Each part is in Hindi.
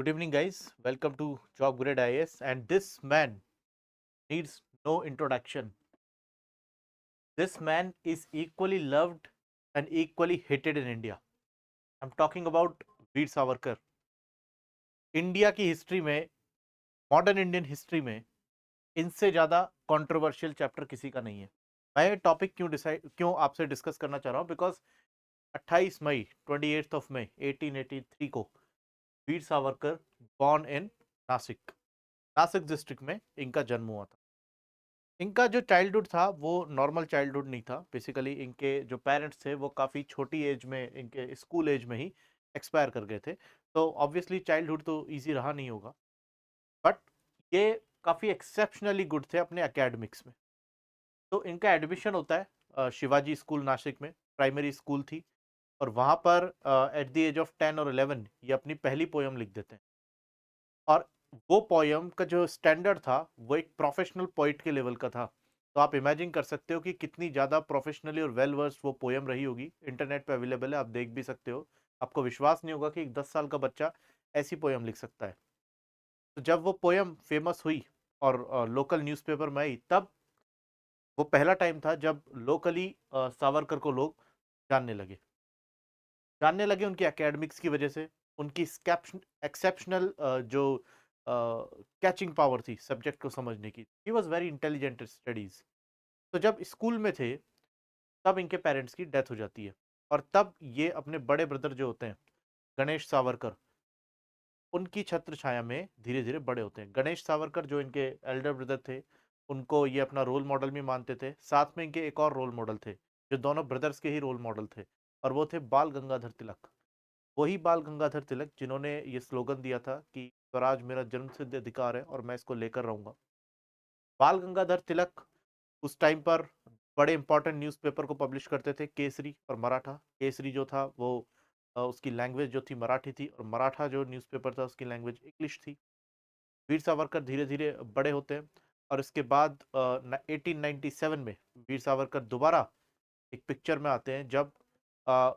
Good evening, guys. Welcome to Job Grade IAS. And this man needs no introduction. This man is equally loved and equally hated in India. I'm talking about Veer Savarkar. India की हिस्ट्री में, मॉडर्न इंडियन हिस्ट्री में इनसे ज़्यादा कंट्रोवर्शियल चैप्टर किसी का नहीं है। मैं ये टॉपिक क्यों आपसे डिस्कस करना चाह रहा हूँ, बिकॉज 28 मई 28 ऑफ मई 1883 को Veer Savarkar born in Nashik Nashik district में इनका जन्म हुआ था। इनका जो चाइल्डहुड था वो नॉर्मल चाइल्डहुड नहीं था। बेसिकली इनके जो पेरेंट्स थे वो काफ़ी छोटी एज में, इनके स्कूल एज में ही एक्सपायर कर गए थे। तो ऑब्वियसली चाइल्डहुड तो इजी रहा नहीं होगा, बट ये काफ़ी एक्सेप्शनली गुड थे अपने एकेडमिक्स में। तो इनका एडमिशन होता है शिवाजी स्कूल नासिक में, प्राइमरी स्कूल थी। और वहाँ पर एट द एज ऑफ 10 और 11 ये अपनी पहली पोयम लिख देते हैं। और वो पोयम का जो स्टैंडर्ड था वो एक प्रोफेशनल पोइट के लेवल का था। तो आप इमेजिन कर सकते हो कि कितनी ज़्यादा प्रोफेशनली और वेल वर्स्ड वो पोयम रही होगी। इंटरनेट पे अवेलेबल है, आप देख भी सकते हो। आपको विश्वास नहीं होगा कि एक 10 साल का बच्चा ऐसी पोयम लिख सकता है। तो जब वो पोयम फेमस हुई और लोकल न्यूज़पेपर में आई, तब वो पहला टाइम था जब लोकली सावरकर को लोग जानने लगे। उनकी एकेडमिक्स की वजह से, उनकी एक्सेप्शनल जो कैचिंग पावर थी सब्जेक्ट को समझने की। He was very intelligent studies. तो जब स्कूल में थे तब इनके पेरेंट्स की डेथ हो जाती है। और तब ये अपने बड़े ब्रदर जो होते हैं गणेश सावरकर, उनकी छत्र छाया में धीरे धीरे बड़े होते हैं। गणेश सावरकर जो इनके एल्डर ब्रदर थे, उनको ये अपना रोल मॉडल भी मानते थे। साथ में इनके एक और रोल मॉडल थे जो दोनों ब्रदर्स के ही रोल मॉडल थे, और वो थे बाल गंगाधर तिलक। वही बाल गंगाधर तिलक जिन्होंने ये स्लोगन दिया था कि स्वराज मेरा जन्मसिद्ध अधिकार है और मैं इसको लेकर रहूंगा। बाल गंगाधर तिलक उस टाइम पर बड़े इंपॉर्टेंट न्यूज़पेपर को पब्लिश करते थे, केसरी और मराठा। केसरी जो था वो उसकी लैंग्वेज जो थी मराठी थी, और मराठा जो न्यूज़पेपर था उसकी लैंग्वेज इंग्लिश थी। वीर सावरकर धीरे धीरे बड़े होते हैं, और इसके बाद 1897 में वीर सावरकर दोबारा एक पिक्चर में आते हैं, जब अ,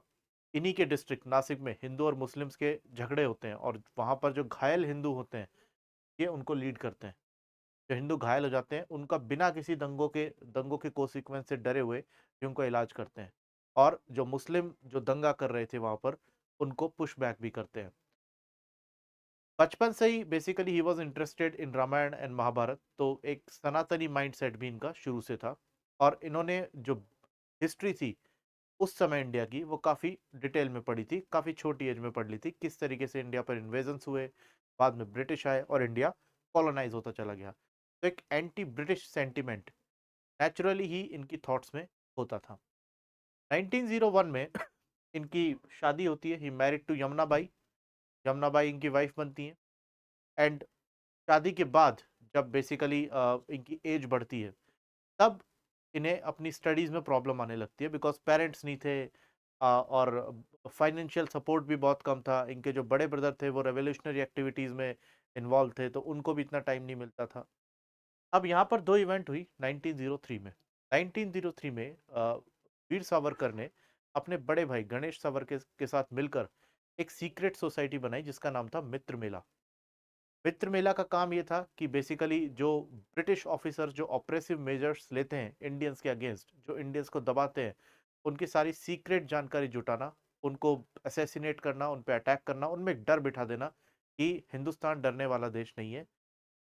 इन्हीं के डिस्ट्रिक्ट नासिक में हिंदू और मुस्लिम्स के झगड़े होते हैं, और वहां पर जो घायल हिंदू होते हैं ये उनको लीड करते हैं। जो हिंदू घायल हो जाते हैं उनका बिना किसी दंगों के कोसिक्वेंस से डरे हुए ये उनको इलाज करते हैं। और जो मुस्लिम जो दंगा कर रहे थे वहां पर, उनको पुश बैक भी करते हैं। बचपन से ही basically he was interested in Ramayana and Mahabharata. तो एक सनातनी माइंडसेट भी इनका शुरू से था। और इन्होंने जो हिस्ट्री थी उस समय इंडिया की, वो काफ़ी डिटेल में पढ़ी थी, काफ़ी छोटी एज में पढ़ ली थी। किस तरीके से इंडिया पर इन्वेजन्स हुए, बाद में ब्रिटिश आए और इंडिया कॉलोनाइज होता चला गया। तो एक एंटी ब्रिटिश सेंटिमेंट नेचुरली ही इनकी थॉट्स में होता था। 1901 में इनकी शादी होती है। He married to Yamuna Bai. Yamuna Bai इनकी वाइफ बनती हैं। एंड शादी के बाद जब बेसिकली इनकी एज बढ़ती है, तब इन्हें अपनी स्टडीज़ में प्रॉब्लम आने लगती है, बिकॉज पेरेंट्स नहीं थे और फाइनेंशियल सपोर्ट भी बहुत कम था। इनके जो बड़े ब्रदर थे वो रेवोल्यूशनरी एक्टिविटीज़ में इन्वॉल्व थे, तो उनको भी इतना टाइम नहीं मिलता था। अब यहाँ पर दो इवेंट हुई 1903 में। 1903 में वीर सावरकर ने अपने बड़े भाई गणेश सावरकर के साथ मिलकर एक सीक्रेट सोसाइटी बनाई जिसका नाम था मित्र मेला। मित्र मेला का काम ये था कि बेसिकली जो ब्रिटिश ऑफिसर जो ऑपरेसिव मेजर्स लेते हैं इंडियंस के अगेंस्ट, जो इंडियंस को दबाते हैं, उनकी सारी सीक्रेट जानकारी जुटाना, उनको असैसिनेट करना, उन पे अटैक करना, उनमें एक डर बिठा देना कि हिंदुस्तान डरने वाला देश नहीं है।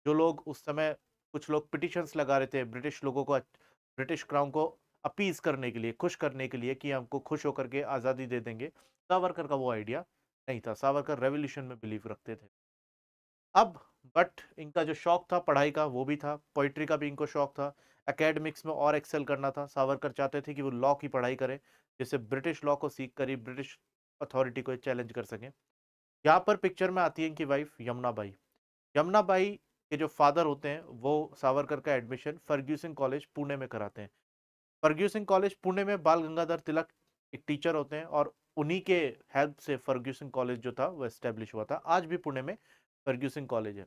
जो लोग उस समय, कुछ लोग पिटिशंस लगा रहे थे ब्रिटिश लोगों को, ब्रिटिश क्राउन को अपीज करने के लिए, खुश करने के लिए कि हमको खुश होकर के आज़ादी दे देंगे। सावरकर का वो आइडिया नहीं था। सावरकर रेवोल्यूशन में बिलीव रखते थे। अब बट इनका जो शौक था पढ़ाई का वो भी था, पोइट्री का भी इनको शौक था, एकेडमिक्स में और एक्सेल करना था। सावरकर चाहते थे कि वो लॉ की पढ़ाई करें, जिससे ब्रिटिश लॉ को सीख कर ही ब्रिटिश अथॉरिटी को चैलेंज कर सकें। यहाँ पर पिक्चर में आती है इनकी वाइफ यमुना बाई। यमुना बाई के जो फादर होते हैं वो सावरकर का एडमिशन फर्ग्यूसन कॉलेज पुणे में कराते हैं। फर्ग्यूसन कॉलेज पुणे में बाल गंगाधर तिलक एक टीचर होते हैं, और उन्हीं के हेल्प से फर्ग्यूसन कॉलेज जो था वो एस्टेब्लिश हुआ था। आज भी पुणे में फर्ग्यूसन कॉलेज है।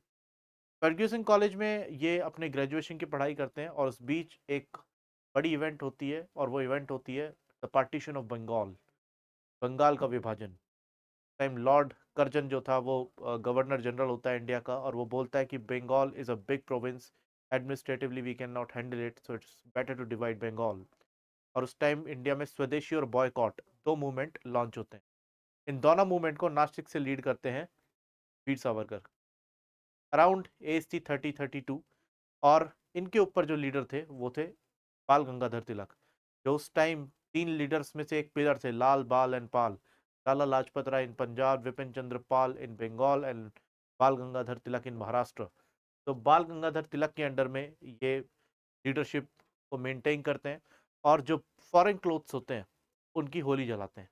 फर्ग्यूसन कॉलेज में ये अपने ग्रेजुएशन की पढ़ाई करते हैं, और उस बीच एक बड़ी इवेंट होती है, और वो इवेंट होती है the partition of Bengal, Bengal का विभाजन। टाइम लॉर्ड कर्जन जो था वो गवर्नर जनरल होता है इंडिया का, और वो बोलता है कि Bengal is a big province, administratively we can not handle it, so it's better to divide Bengal. और उस टाइम इंडिया में स्वदेशी और बॉयकॉट दो मूवमेंट लॉन्च होते हैं। इन दोनों मूवमेंट को नासिक से लीड करते हैं वीर सावरकर, अराउंड एज थी 30-32। और इनके ऊपर जो लीडर थे वो थे बाल गंगाधर तिलक, जो उस टाइम तीन लीडर्स में से एक पिलर थे, Lal Bal and Pal. Lala Lajpat Rai in Punjab, Vipin Chandra Pal in Bengal and Bal Gangadhar तिलक इन महाराष्ट्र। तो बाल गंगाधर तिलक के अंडर में ये लीडरशिप को मेंटेन करते हैं, और जो फॉरेन क्लोथ्स होते हैं उनकी होली जलाते हैं।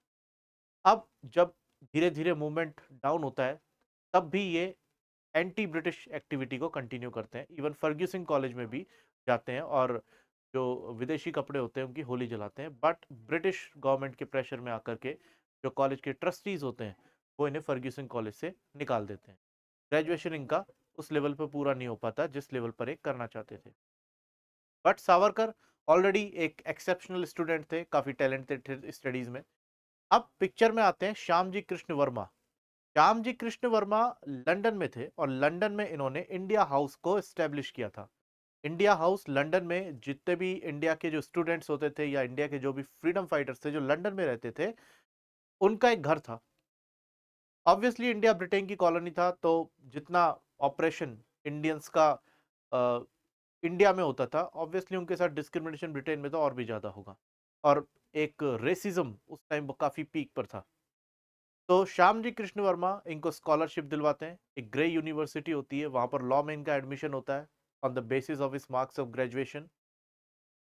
अब जब धीरे धीरे मूवमेंट डाउन होता है, तब भी ये एंटी ब्रिटिश एक्टिविटी को कंटिन्यू करते हैं। इवन फर्ग्यूसन कॉलेज में भी जाते हैं और जो विदेशी कपड़े होते हैं उनकी होली जलाते हैं। बट ब्रिटिश गवर्नमेंट के प्रेशर में आकर के जो कॉलेज के ट्रस्टीज होते हैं वो इन्हें फर्ग्यूसन कॉलेज से निकाल देते हैं। ग्रेजुएशन इनका उस लेवल पर पूरा नहीं हो पाता जिस लेवल पर एक करना चाहते थे। बट सावरकर ऑलरेडी एक एक्सेप्शनल स्टूडेंट थे, काफी टैलेंटेड थे स्टडीज में। अब पिक्चर में आते हैं श्याम जी कृष्ण वर्मा। श्याम जी कृष्ण वर्मा लंदन में थे, और लंदन में इन्होंने इंडिया हाउस को एस्टेब्लिश किया था। इंडिया हाउस लंदन में जितने भी इंडिया के जो स्टूडेंट्स होते थे या इंडिया के जो भी फ्रीडम फाइटर्स थे जो लंदन में रहते थे, उनका एक घर था। ऑब्वियसली इंडिया ब्रिटेन की कॉलोनी था, तो जितना ऑपरेशन इंडियंस का अ, इंडिया में होता था, ऑब्वियसली उनके साथ डिस्क्रिमिनेशन ब्रिटेन में तो और भी ज्यादा होगा। और एक रेसिज्म उस टाइम काफी पीक पर था। तो श्याम जी कृष्ण वर्मा इनको स्कॉलरशिप दिलवाते हैं। एक ग्रे यूनिवर्सिटी होती है, वहां पर लॉ में इनका एडमिशन होता है ऑन द बेसिस ऑफ इस मार्क्स ऑफ ग्रेजुएशन।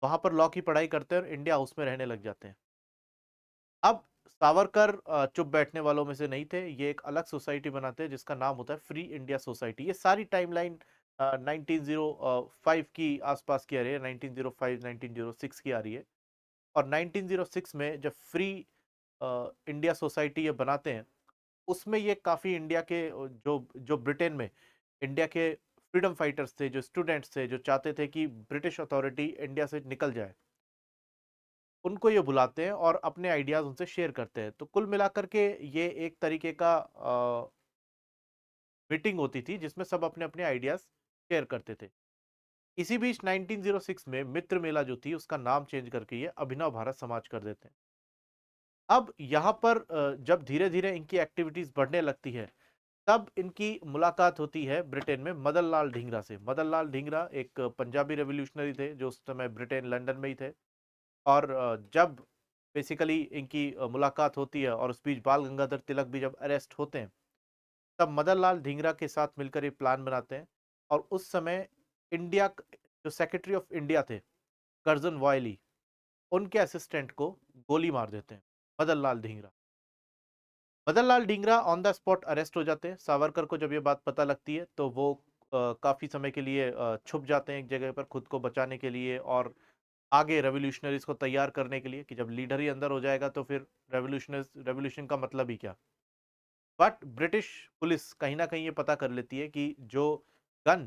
वहां पर लॉ की पढ़ाई करते हैं और इंडिया हाउस में रहने लग जाते हैं। अब सावरकर चुप बैठने वालों में से नहीं थे, ये एक अलग सोसाइटी बनाते हैं जिसका नाम होता है फ्री इंडिया सोसाइटी। ये सारी टाइमलाइन 1905 की आसपास की आ रही है, 1905 1906 की आ रही है। और 1906 में जब फ्री इंडिया सोसाइटी ये बनाते हैं, उसमें ये काफी इंडिया के जो जो ब्रिटेन में इंडिया के फ्रीडम फाइटर्स थे, जो स्टूडेंट्स थे, जो चाहते थे कि ब्रिटिश अथॉरिटी इंडिया से निकल जाए, उनको ये बुलाते हैं और अपने आइडियाज उनसे शेयर करते हैं। तो कुल मिलाकर के ये एक तरीके का मीटिंग होती थी जिसमें सब अपने अपने आइडियाज शेयर करते थे। इसी बीच 1906 में मित्र मेला जो थी उसका नाम चेंज करके ये अभिनव भारत समाज कर देते हैं। अब यहाँ पर जब धीरे धीरे इनकी एक्टिविटीज बढ़ने लगती है, तब इनकी मुलाकात होती है ब्रिटेन में मदन लाल ढींगरा से। मदन लाल ढींगरा एक पंजाबी रेवोल्यूशनरी थे जो उस समय ब्रिटेन लंदन में ही थे। और जब बेसिकली इनकी मुलाकात होती है और उस बीच बाल गंगाधर तिलक भी जब अरेस्ट होते हैं, तब मदन लाल ढींगरा के साथ मिलकर एक प्लान बनाते हैं। और उस समय इंडिया जो सेक्रेटरी ऑफ इंडिया थे कर्जन वॉयली, उनके असिस्टेंट को गोली मार देते हैं Madan Lal Dhingra. Madan Lal Dhingra on the spot arrest हो जाते हैं। सावरकर को जब ये बात पता लगती है तो वो काफी समय के लिए छुप जाते हैं एक जगह पर खुद को बचाने के लिए, और आगे रेवोल्यूशनरीज को तैयार करने के लिए कि जब लीडर ही अंदर हो जाएगा तो फिर रेवोल्यूशन का मतलब ही क्या। बट ब्रिटिश पुलिस कहीं ना कहीं ये पता कर लेती है कि जो गन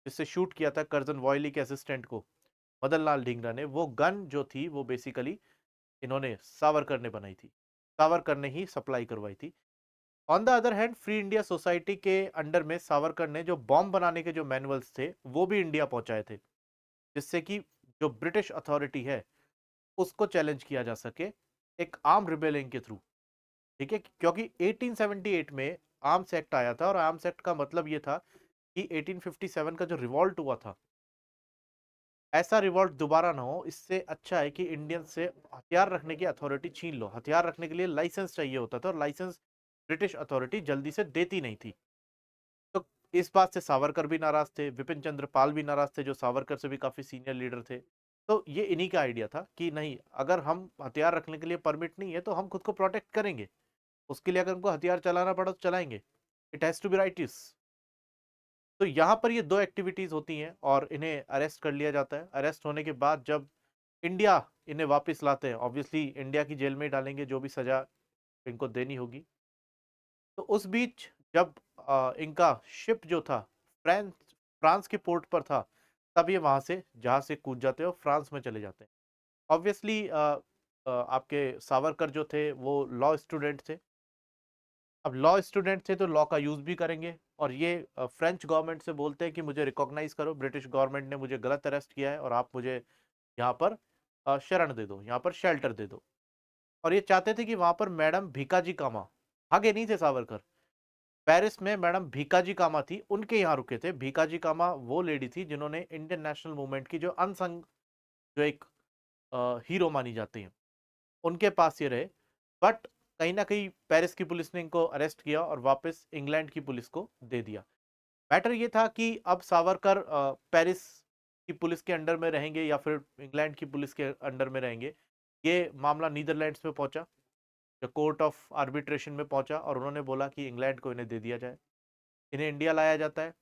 जिससे शूट किया था कर्जन वॉयली के असिस्टेंट को मदन लाल ढींगरा ने, वो गन जो थी वो बेसिकली इन्होंने सावरकर ने बनाई थी, सावरकर ने ही सप्लाई करवाई थी। On the other hand free India society के अंडर में सावरकर ने जो बॉम्ब बनाने के जो मैनुअल्स थे वो भी इंडिया पहुंचाए थे, जिससे कि जो ब्रिटिश अथॉरिटी है उसको चैलेंज किया जा सके एक आर्म रिबेलियन के थ्रू। ठीक है, क्योंकि 1878 में आर्म्स एक्ट आया था, और आर्म्स एक्ट का मतलब ये था कि 1857 का जो रिवॉल्ट हुआ था, ऐसा रिवॉल्ट दोबारा ना हो। इससे अच्छा है कि इंडियन से हथियार रखने की अथॉरिटी छीन लो। हथियार रखने के लिए लाइसेंस चाहिए होता था, और लाइसेंस ब्रिटिश अथॉरिटी जल्दी से देती नहीं थी। तो इस बात से सावरकर भी नाराज थे, विपिन चंद्र पाल भी नाराज थे जो सावरकर से भी काफी सीनियर लीडर थे। तो ये इन्हीं का आइडिया था कि नहीं, अगर हम हथियार रखने के लिए परमिट नहीं है तो हम खुद को प्रोटेक्ट करेंगे, उसके लिए अगर हमको हथियार चलाना पड़ा तो चलाएंगे। It has to be righteous. तो यहाँ पर ये दो एक्टिविटीज होती हैं और इन्हें अरेस्ट कर लिया जाता है। अरेस्ट होने के बाद जब इंडिया इन्हें वापस लाते हैं, ऑब्वियसली इंडिया की जेल में ही डालेंगे, जो भी सजा इनको देनी होगी। तो उस बीच जब इनका शिप जो था फ्रांस फ्रांस के पोर्ट पर था, तब ये वहां से जहाज से कूद जाते हैं और फ्रांस में चले जाते हैं। ऑब्वियसली आपके सावरकर जो थे वो लॉ स्टूडेंट थे, अब लॉ स्टूडेंट थे तो लॉ का यूज भी करेंगे, और ये फ्रेंच गवर्नमेंट से बोलते हैं कि मुझे रिकॉग्नाइज करो, ब्रिटिश गवर्नमेंट ने मुझे गलत अरेस्ट किया है और आप मुझे यहाँ पर शरण दे दो, यहाँ पर शेल्टर दे दो। और ये चाहते थे कि वहां पर मैडम भीकाजी कामा, भागे नहीं थे सावरकर, पेरिस में मैडम भीकाजी कामा थी, उनके यहाँ रुके थे। भीकाजी कामा वो लेडी थी जिन्होंने इंडियन नेशनल मूवमेंट की जो अनसंग, जो एक हीरो मानी जाती हैं, उनके पास ये रहे। बट कहीं ना कहीं पेरिस की पुलिस ने इनको अरेस्ट किया और वापस इंग्लैंड की पुलिस को दे दिया। मैटर ये था कि अब सावरकर पेरिस की पुलिस के अंडर में रहेंगे या फिर इंग्लैंड की पुलिस के अंडर में रहेंगे। ये मामला नीदरलैंड्स में पहुंचा, जो कोर्ट ऑफ आर्बिट्रेशन में पहुंचा, और उन्होंने बोला कि इंग्लैंड को इन्हें दे दिया जाए, इन्हें इंडिया लाया जाता है।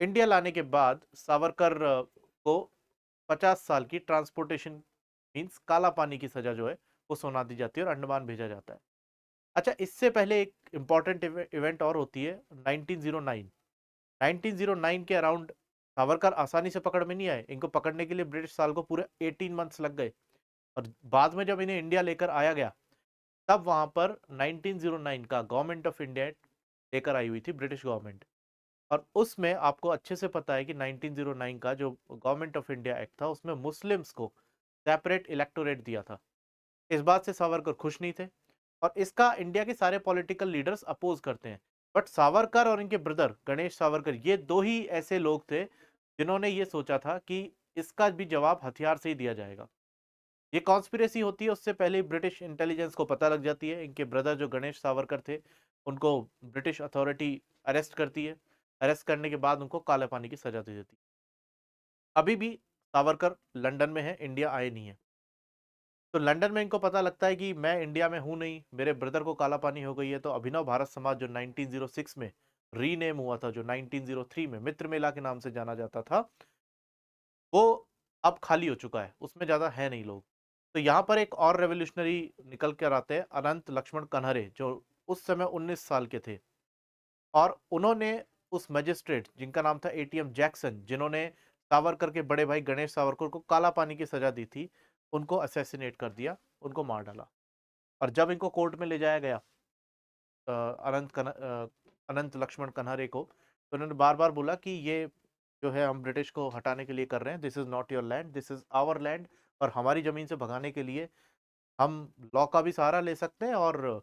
इंडिया लाने के बाद सावरकर को 50 साल की ट्रांसपोर्टेशन मीन्स काला पानी की सजा जो है वो सुना दी जाती है और अंडमान भेजा जाता है। अच्छा, इससे पहले एक इंपॉर्टेंट इवेंट और होती है 1909। 1909 के अराउंड सावरकर आसानी से पकड़ में नहीं आए, इनको पकड़ने के लिए ब्रिटिश साल को पूरे 18 मंथ्स लग गए। और बाद में जब इन्हें इंडिया लेकर आया गया, तब वहां पर 1909 का गवर्नमेंट ऑफ इंडिया लेकर आई हुई थी, ब्रिटिश गवर्नमेंट। और उसमें आपको अच्छे से पता है कि 1909 का जो गवर्नमेंट ऑफ इंडिया एक्ट था, उसमें मुस्लिम्स को सेपरेट इलेक्टोरेट दिया था। इस बात से सावरकर खुश नहीं थे, और इसका इंडिया के सारे पॉलिटिकल लीडर्स अपोज करते हैं। बट सावरकर और इनके ब्रदर गणेश सावरकर, ये दो ही ऐसे लोग थे जिन्होंने ये सोचा था कि इसका भी जवाब हथियार से ही दिया जाएगा। ये कॉन्स्पिरेसी होती है, उससे पहले ब्रिटिश इंटेलिजेंस को पता लग जाती है। इनके ब्रदर जो गणेश सावरकर थे, उनको ब्रिटिश अथॉरिटी अरेस्ट करती है। अरेस्ट करने के बाद उनको काले पानी की सजा दे देती है। अभी भी सावरकर लंदन में है, इंडिया आए नहीं है। तो लंदन में इनको पता लगता है कि मैं इंडिया में हूं नहीं, मेरे ब्रदर को काला पानी हो गई है। तो अभिनव भारत समाज जो 1906 में रीनेम हुआ था, जो 1903 में मित्र मेला के नाम से जाना जाता था, वो अब खाली हो चुका है, उसमें ज्यादा है नहीं लोग। तो यहाँ पर एक और रेवोल्यूशनरी निकल कर आते हैं, अनंत लक्ष्मण कन्हरे, जो उस समय 19 साल के थे। और उन्होंने उस मजिस्ट्रेट जिनका नाम था एटीएम जैक्सन, जिन्होंने सावरकर के बड़े भाई गणेश सावरकर को काला पानी की सजा दी थी, उनको असैसिनेट कर दिया, उनको मार डाला। और जब इनको कोर्ट में ले जाया गया, अनंत लक्ष्मण कन्हरे को, तो उन्होंने बार बार बोला कि ये जो है हम ब्रिटिश को हटाने के लिए कर रहे हैं, this is not your land, this is our land. और हमारी जमीन से भगाने के लिए हम लॉ का भी सहारा ले सकते हैं और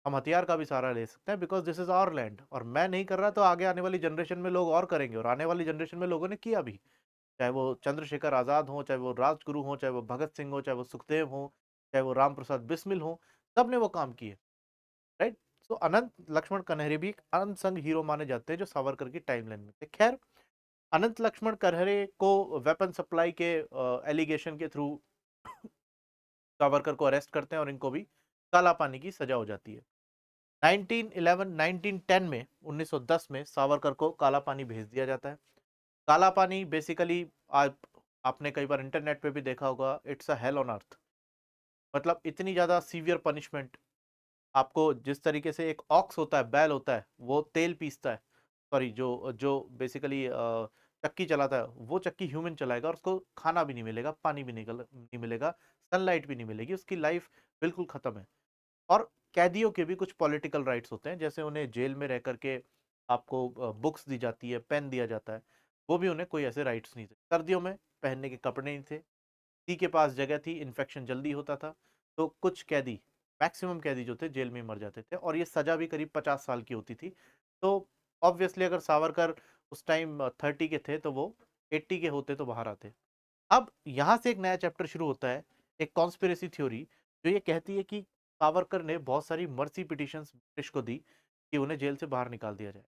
हम हथियार का भी सहारा ले सकते हैं, because this is our land. और मैं नहीं कर रहा तो आगे आने वाली जनरेशन में लोग और करेंगे, और आने वाली जनरेशन में लोगों ने किया भी। चाहे वो चंद्रशेखर आजाद हो, चाहे वो राजगुरु हो, चाहे वो भगत सिंह हो, चाहे वो सुखदेव हो, चाहे वो राम प्रसाद बिस्मिल हो, सबने वो काम किए। राइट। सो अनंत लक्ष्मण कन्हरे भी एक अनसंग हीरो माने जाते हैं जो सावरकर की टाइमलाइन में थे। खैर, अनंत लक्ष्मण कन्हरे को वेपन सप्लाई के एलिगेशन के थ्रू सावरकर को अरेस्ट करते हैं और इनको भी काला पानी की सजा हो जाती है। 1911 1910 में 1910 में सावरकर को काला पानी भेज दिया जाता है। काला पानी बेसिकली, आप आपने कई बार इंटरनेट पे भी देखा होगा, it's a hello on earth. मतलब इतनी ज्यादा सीवियर पनिशमेंट। आपको जिस तरीके से एक ऑक्स होता है, बैल होता है, वो तेल पीसता है, सॉरी, जो जो बेसिकली चक्की चलाता है, वो चक्की ह्यूमन चलाएगा और उसको खाना भी नहीं मिलेगा, पानी भी नहीं मिलेगा, सनलाइट भी नहीं मिलेगी, उसकी लाइफ बिल्कुल खत्म है। और कैदियों के भी कुछ पॉलिटिकल राइट्स होते हैं, जैसे उन्हें जेल में रह करके आपको बुक्स दी जाती है, पेन दिया जाता है, वो भी उन्हें कोई ऐसे राइट्स नहीं थे। सर्दियों में पहनने के कपड़े नहीं थे, किसी के पास जगह थी, इन्फेक्शन जल्दी होता था। तो कुछ कैदी, मैक्सिमम कैदी जो थे जेल में मर जाते थे, और ये सजा भी करीब 50 साल की होती थी। तो ऑब्वियसली अगर सावरकर उस टाइम 30 के थे, तो वो 80 के होते तो बाहर आते। अब यहाँ से एक नया चैप्टर शुरू होता है, एक कॉन्स्पिरेसी थ्योरी, जो ये कहती है कि सावरकर ने बहुत सारी मर्सी पिटिशंस ब्रिटिश को दी कि उन्हें जेल से बाहर निकाल दिया जाए।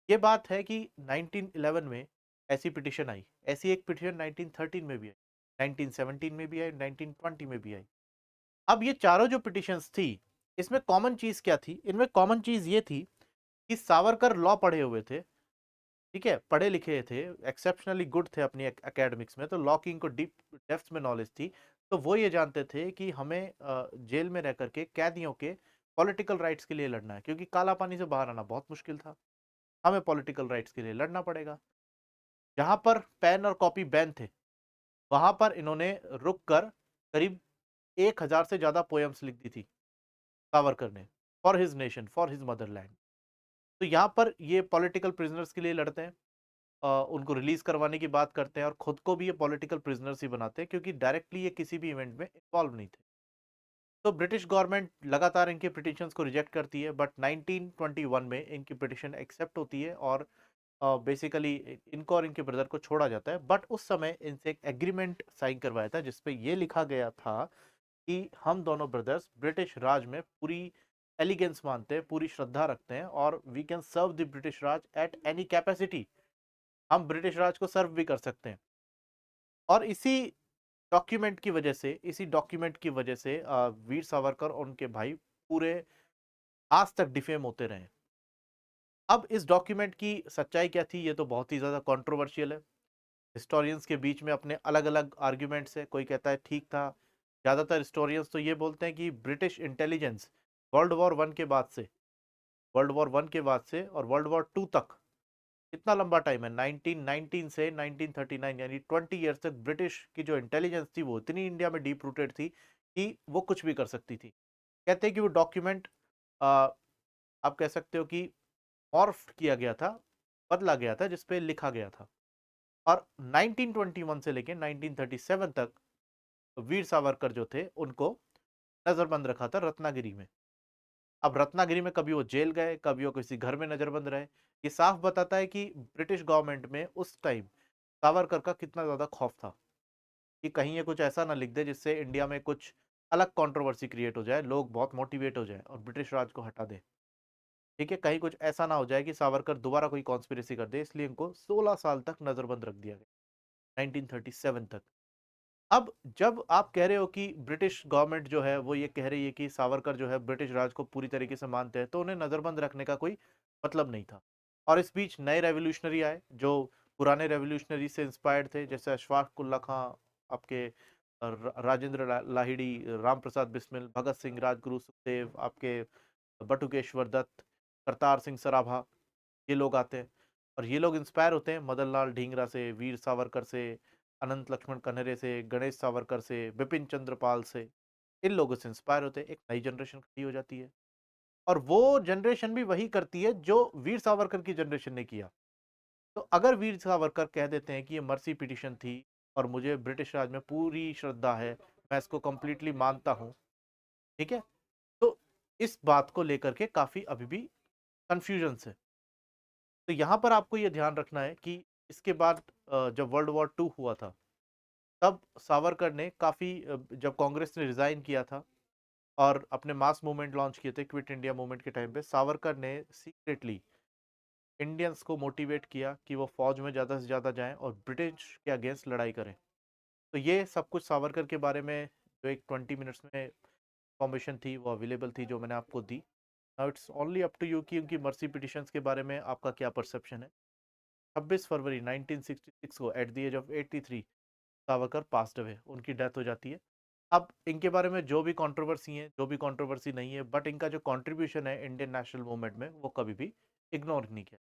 ये बात है कि 1911 में ऐसी पिटिशन आई, ऐसी एक पिटिशन 1913 में भी आई, 1917 में भी आई, 1920 में भी आई। अब ये चारों जो पिटिशंस थी, इसमें कॉमन चीज क्या थी? इनमें कॉमन चीज ये थी कि सावरकर लॉ पढ़े हुए थे, ठीक है, पढ़े लिखे थे, एक्सेप्शनली गुड थे अपनी एकेडमिक्स में, तो लॉ की इनको डीप डेप्थ में नॉलेज थी। तो वो ये जानते थे कि हमें जेल में रह करके कैदियों के पॉलिटिकल राइट्स के लिए लड़ना है, क्योंकि काला पानी से बाहर आना बहुत मुश्किल था, हमें पॉलिटिकल राइट्स के लिए लड़ना पड़ेगा। जहां पर पेन और कॉपी बैन थे, वहां पर इन्होंने रुक कर करीब 1000 से ज्यादा पोएम्स लिख दी थी सावरकर ने। For his nation, for his Motherland. तो यहाँ पर ये पॉलिटिकल प्रिजनर्स के लिए लड़ते हैं, उनको रिलीज करवाने की बात करते हैं, और खुद को भी ये पॉलिटिकल प्रिजनर्स ही बनाते हैं, क्योंकि डायरेक्टली ये किसी भी इवेंट में इन्वॉल्व नहीं थे। तो ब्रिटिश गवर्नमेंट लगातार इनके पिटिशंस को रिजेक्ट करती है, बट 1921 में इनकी पिटिशन एक्सेप्ट होती है, और बेसिकली इनको और इनके ब्रदर को छोड़ा जाता है। बट उस समय इनसे एक एग्रीमेंट साइन करवाया था, जिसपे ये लिखा गया था कि हम दोनों ब्रदर्स ब्रिटिश राज में पूरी एलिगेंस मानते हैं, पूरी श्रद्धा रखते हैं, और we can serve the British Raj at any capacity. हम ब्रिटिश राज को सर्व भी कर सकते हैं। और इसी डॉक्यूमेंट की वजह से वीर सावरकर और उनके भाई पूरे आज तक डिफेम होते रहे। अब इस डॉक्यूमेंट की सच्चाई क्या थी, ये तो बहुत ही ज्यादा कंट्रोवर्शियल है। हिस्टोरियंस के बीच में अपने अलग अलग आर्ग्यूमेंट्स है, कोई कहता है ठीक था। ज्यादातर हिस्टोरियंस तो ये बोलते हैं कि British intelligence world war one के बाद से वर्ल्ड वॉर वन के बाद से और वर्ल्ड वॉर टू तक, कितना लंबा टाइम है, 1919 से 1939, यानी 20 ईयर्स तक ब्रिटिश की जो इंटेलिजेंस थी वो इतनी इंडिया में डीप रूटेड थी कि वो कुछ भी कर सकती थी। कहते हैं कि वो डॉक्यूमेंट आप कह सकते हो कि मॉर्फ किया गया था, बदला गया था, जिसपे लिखा गया था। और 1921 से लेकर 1937 तक वीर सावरकर जो थे उनको नजरबंद रखा था रत्नागिरी में। अब रत्नागिरी में कभी वो जेल गए, कभी वो किसी घर में नजरबंद रहे। ये साफ बताता है कि ब्रिटिश गवर्नमेंट में उस टाइम सावरकर का कितना ज्यादा खौफ था कि कहीं ये कुछ ऐसा ना लिख दे जिससे इंडिया में कुछ अलग कंट्रोवर्सी क्रिएट हो जाए, लोग बहुत मोटिवेट हो जाए और ब्रिटिश राज को हटा दे। ठीक है, कहीं कुछ ऐसा ना हो जाए कि सावरकर दोबारा कोई कॉन्स्पिरेसी कर दे, इसलिए इनको 16 साल तक नजरबंद रख दिया गया, 1937 तक। अब जब आप कह रहे हो कि ब्रिटिश गवर्नमेंट जो है वो ये कह रही है कि सावरकर जो है ब्रिटिश राज को पूरी तरीके से मानते हैं, तो उन्हें नजरबंद रखने का कोई मतलब नहीं था। और इस बीच नए रेवोल्यूशनरी आए जो पुराने रेवोल्यूशनरी से इंस्पायर्ड थे, जैसे अशफाक उल्ला खां, आपके राजेंद्र लाहिड़ी, राम प्रसाद बिस्मिल, भगत सिंह, राजगुरु सुखदेव, आपके बटुकेश्वर दत्त, करतार सिंह सराभा, ये लोग आते हैं। और ये लोग इंस्पायर होते हैं मदन लाल ढींगरा से, वीर सावरकर से, अनंत लक्ष्मण कन्हरे से, गणेश सावरकर से, बिपिन चंद्र पाल से। इन लोगों से इंस्पायर होते हैं, एक नई जनरेशन खड़ी हो जाती है। और वो जनरेशन भी वही करती है जो वीर सावरकर की जनरेशन ने किया। तो अगर वीर सावरकर कह देते हैं कि ये मर्सी पिटिशन थी और मुझे ब्रिटिश राज में पूरी श्रद्धा है, मैं इसको कंप्लीटली मानता हूं, ठीक है, तो इस बात को लेकर के काफी अभी भी कंफ्यूजन है। तो यहाँ पर आपको ये ध्यान रखना है कि इसके बाद जब वर्ल्ड वॉर टू हुआ था, तब सावरकर ने काफी जब कांग्रेस ने रिजाइन किया था और अपने मास मूवमेंट लॉन्च किए थे, क्विट इंडिया मूवमेंट के टाइम पे सावरकर ने सीक्रेटली इंडियंस को मोटिवेट किया कि वो फौज में ज़्यादा से ज़्यादा जाएं और ब्रिटिश के अगेंस्ट लड़ाई करें। तो ये सब कुछ सावरकर के बारे में जो एक 20 मिनट्स में इंफॉर्मेशन थी वो अवेलेबल थी, जो मैंने आपको दी। Now it's only up to you कि उनकी मर्सी पिटिशंस के बारे में आपका क्या परसेप्शन है। 26 फरवरी 1966 को at the age of 83 Savarkar passed away, उनकी डेथ हो जाती है। अब इनके बारे में जो भी कंट्रोवर्सी है, जो भी कंट्रोवर्सी नहीं है, बट इनका जो कंट्रीब्यूशन है इंडियन नेशनल मूवमेंट में वो कभी भी इग्नोर नहीं किया।